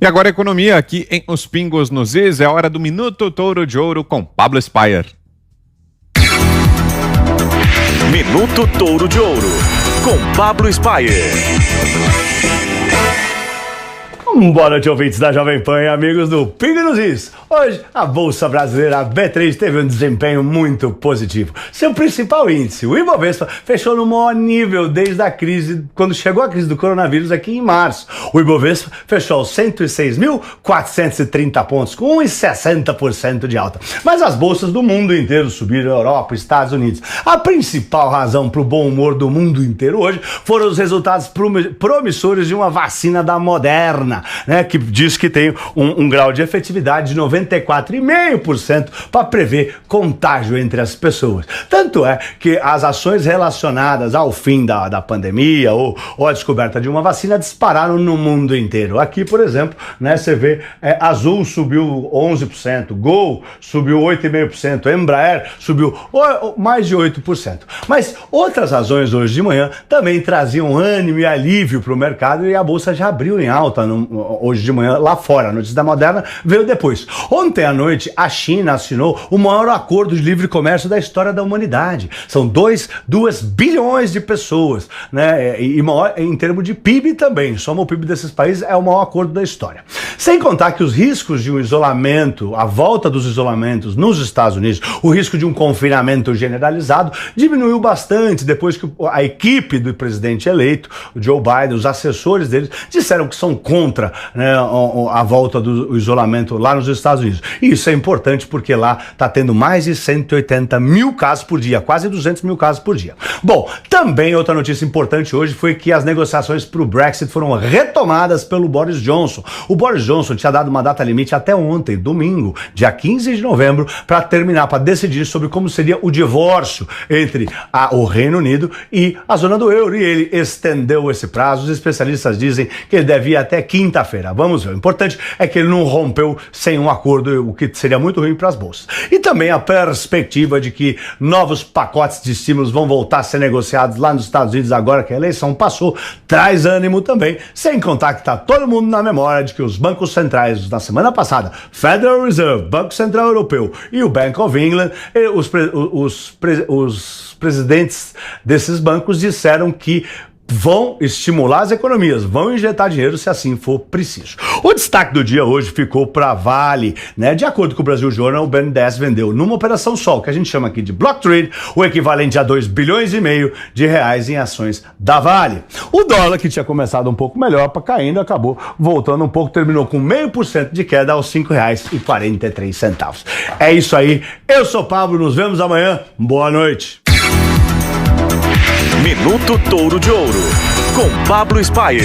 E agora economia aqui em Os Pingos nos Is, é hora do Minuto Touro de Ouro com Pablo Spyer. Minuto Touro de Ouro com Pablo Spyer. Boa noite, ouvintes da Jovem Pan e amigos do Pingo nos Is. Hoje, a Bolsa Brasileira, a B3, teve um desempenho muito positivo. Seu principal índice, o Ibovespa, fechou no maior nível desde a crise, quando chegou a crise do coronavírus aqui em março. O Ibovespa fechou aos 106.430 pontos, com 1,60% de alta. Mas as bolsas do mundo inteiro subiram, Europa, Estados Unidos. A principal razão para o bom humor do mundo inteiro hoje foram os resultados promissores de uma vacina da Moderna, né, que diz que tem um grau de efetividade de 94,5% para prever contágio entre as pessoas. Tanto é que as ações relacionadas ao fim da pandemia ou a descoberta de uma vacina dispararam no mundo inteiro. Aqui, por exemplo, né, você vê Azul subiu 11%, Gol subiu 8,5%, Embraer subiu mais de 8%. Mas outras razões hoje de manhã também traziam ânimo e alívio para o mercado e a bolsa já abriu em alta hoje de manhã lá fora. A notícia da Moderna veio depois. Ontem à noite, a China assinou o maior acordo de livre comércio da história da humanidade. São 2 bilhões de pessoas, né? E maior em termos de PIB também. Soma o PIB desses países, é o maior acordo da história. Sem contar que os riscos de um isolamento, a volta dos isolamentos nos Estados Unidos, o risco de um confinamento generalizado, diminuiu bastante depois que a equipe do presidente eleito, o Joe Biden, os assessores deles, disseram que são contra, né, a volta do isolamento lá nos Estados Unidos. E isso é importante porque lá está tendo mais de 180 mil casos por dia, quase 200 mil casos por dia. Bom, também outra notícia importante hoje foi que as negociações para o Brexit foram retomadas pelo Boris Johnson. O Boris Johnson tinha dado uma data limite até ontem, domingo, dia 15 de novembro, para terminar, para decidir sobre como seria o divórcio entre o Reino Unido e a zona do euro. E ele estendeu esse prazo. Os especialistas dizem que ele deve ir até quinta-feira. Vamos ver. O importante é que ele não rompeu sem um acordo, o que seria muito ruim para as bolsas. E também a perspectiva de que novos pacotes de estímulos vão voltar a ser negociados lá nos Estados Unidos agora que a eleição passou, traz ânimo também, sem contar que está todo mundo na memória de que os bancos centrais, na semana passada, Federal Reserve, Banco Central Europeu e o Bank of England, os presidentes desses bancos disseram que vão estimular as economias, vão injetar dinheiro se assim for preciso. O destaque do dia hoje ficou para Vale, né? De acordo com o Brasil Journal, o BNDES vendeu numa operação só, o que a gente chama aqui de block trade, o equivalente a 2,5 bilhões de reais em ações da Vale. O dólar, que tinha começado um pouco melhor para caindo, acabou voltando um pouco, terminou com 0,5% de queda aos R$ 5,43. É isso aí, eu sou Pablo, nos vemos amanhã, boa noite. Minuto Touro de Ouro com Pablo Spyer.